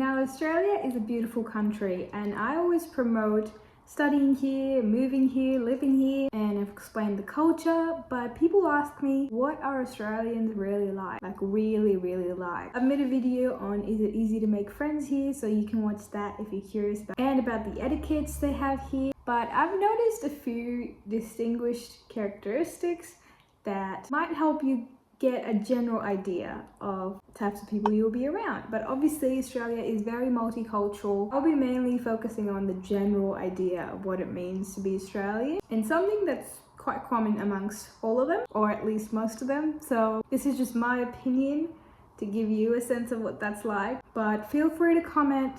Now, Australia is a beautiful country, and I always promote studying here, moving here, living here, and I've explained the culture, but people ask me, what are Australians really like? Like really like. I've made a video on is it easy to make friends here, so you can watch that if you're curious about the etiquettes they have here. But I've noticed a few distinguished characteristics that might help you get a general idea of types of people you'll be around. But obviously Australia is very multicultural. I'll be mainly focusing on the general idea of what it means to be Australian, and something that's quite common amongst all of them, or at least most of them. So this is just my opinion to give you a sense of what that's like, but feel free to comment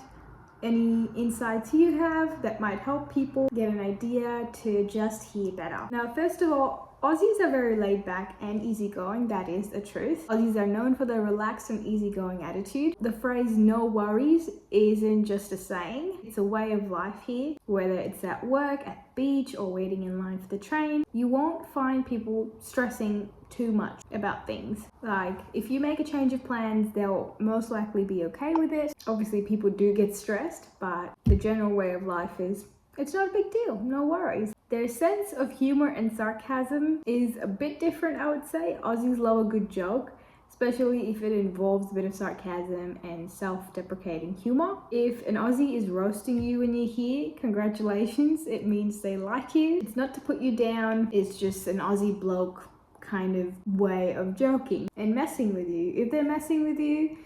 any insights you have that might help people get an idea to just hear better. Now, first of all, Aussies are very laid back and easygoing, that is the truth. Aussies are known for their relaxed and easygoing attitude. The phrase no worries isn't just a saying, it's a way of life here. Whether it's at work, at the beach, or waiting in line for the train, you won't find people stressing too much about things. Like, if you make a change of plans, they'll most likely be okay with it. Obviously people do get stressed, but the general way of life is it's not a big deal, no worries. Their sense of humor and sarcasm is a bit different, I would say. Aussies love a good joke, especially if it involves a bit of sarcasm and self-deprecating humor. If an Aussie is roasting you when you're here, congratulations, it means they like you. It's not to put you down, it's just an Aussie bloke kind of way of joking and messing with you. If they're messing with you,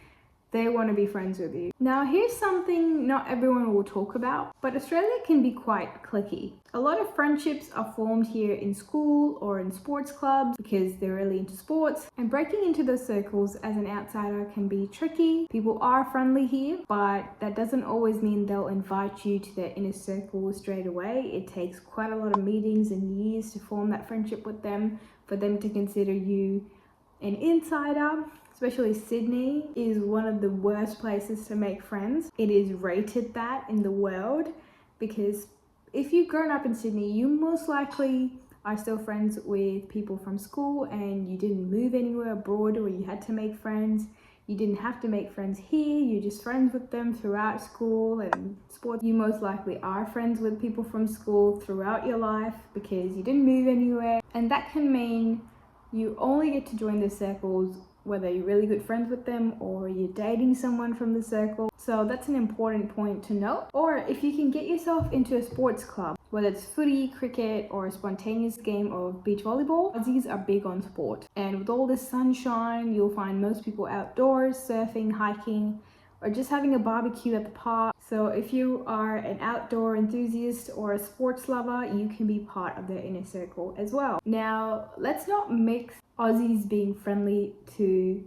they want to be friends with you. Now, here's something not everyone will talk about, but Australia can be quite cliquey. A lot of friendships are formed here in school or in sports clubs because they're really into sports, and breaking into those circles as an outsider can be tricky. People are friendly here, but that doesn't always mean they'll invite you to their inner circle straight away. It takes quite a lot of meetings and years to form that friendship with them, for them to consider you an insider. Especially Sydney is one of the worst places to make friends. It is rated that in the world, because if you've grown up in Sydney, you most likely are still friends with people from school and you didn't move anywhere abroad where you had to make friends. You didn't have to make friends here, you're just friends with them throughout school and sports. You most likely are friends with people from school throughout your life because you didn't move anywhere. And that can mean you only get to join the circles whether you're really good friends with them or you're dating someone from the circle. So that's an important point to note. Or if you can get yourself into a sports club, whether it's footy, cricket, or a spontaneous game of beach volleyball, Aussies are big on sport. And with all this sunshine, you'll find most people outdoors, surfing, hiking, or just having a barbecue at the park. So if you are an outdoor enthusiast or a sports lover, you can be part of their inner circle as well. Now, let's not mix Aussies being friendly to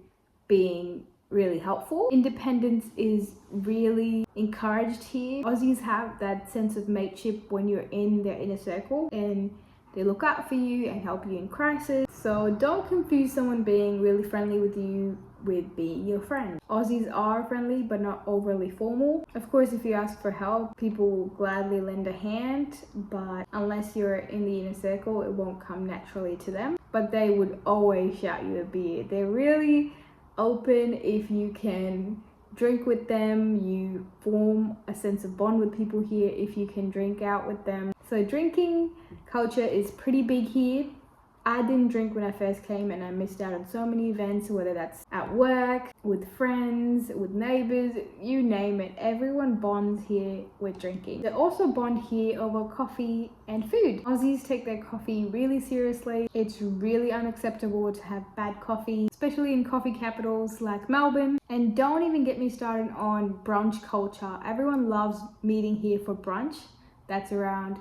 being really helpful. Independence is really encouraged here. Aussies have that sense of mateship when you're in their inner circle, and they look out for you and help you in crisis. So don't confuse someone being really friendly with you with being your friend. Aussies are friendly but not overly formal. Of course, if you ask for help, people will gladly lend a hand, but unless you're in the inner circle, it won't come naturally to them. But they would always shout you a beer. They're really open. If you can drink with them, you form a sense of bond with people here if you can drink out with them. So drinking culture is pretty big here. I didn't drink when I first came and I missed out on so many events, whether that's at work, with friends, with neighbors, you name it. Everyone bonds here with drinking. They also bond here over coffee and food. Aussies take their coffee really seriously. It's really unacceptable to have bad coffee, especially in coffee capitals like Melbourne. And don't even get me started on brunch culture. Everyone loves meeting here for brunch. That's around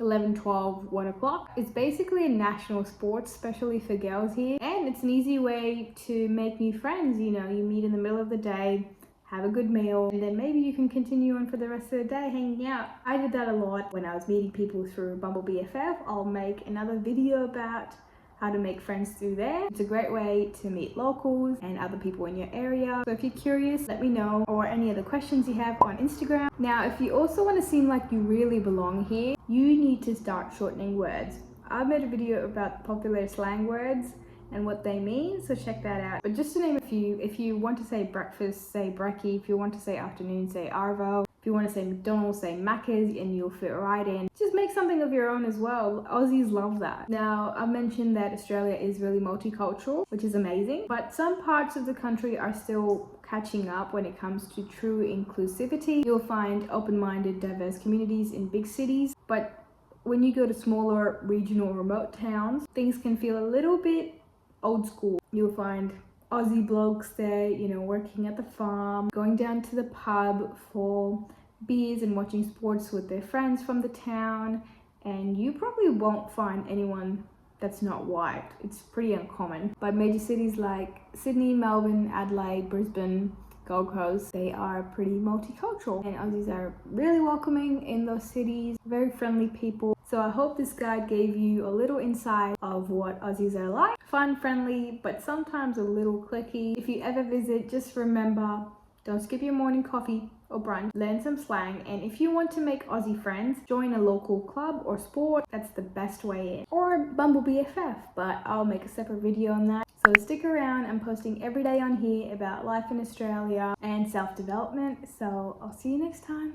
11, 12, 1 o'clock. It's basically a national sport, especially for girls here. And it's an easy way to make new friends. You know, you meet in the middle of the day, have a good meal, and then maybe you can continue on for the rest of the day hanging out. I did that a lot when I was meeting people through Bumble BFF. I'll make another video about how to make friends through there. It's a great way to meet locals and other people in your area. So if you're curious, let me know, or any other questions you have on Instagram. Now, if you also want to seem like you really belong here, you need to start shortening words. I made a video about popular slang words and what they mean, so check that out. But just to name a few, if you want to say breakfast, say brekkie. If you want to say afternoon, say arvo. If you want to say McDonald's, say Macca's, and you'll fit right in. Just make something of your own as well. Aussies love that. Now, I mentioned that Australia is really multicultural, which is amazing, but some parts of the country are still catching up when it comes to true inclusivity. You'll find open-minded, diverse communities in big cities, but when you go to smaller, regional, remote towns, things can feel a little bit old school. You'll find Aussie blokes there, you know, working at the farm, going down to the pub for beers and watching sports with their friends from the town, and you probably won't find anyone that's not white. It's pretty uncommon. But major cities like Sydney, Melbourne, Adelaide, Brisbane, Gold Coast, they are pretty multicultural, and Aussies are really welcoming in those cities, very friendly people. So I hope this guide gave you a little insight of what Aussies are like. Fun, friendly, but sometimes a little cliquey. If you ever visit, just remember, don't skip your morning coffee or brunch, learn some slang, and if you want to make Aussie friends, join a local club or sport. That's the best way in. Or Bumble BFF, but I'll make a separate video on that. So stick around, I'm posting every day on here about life in Australia and self-development. So I'll see you next time.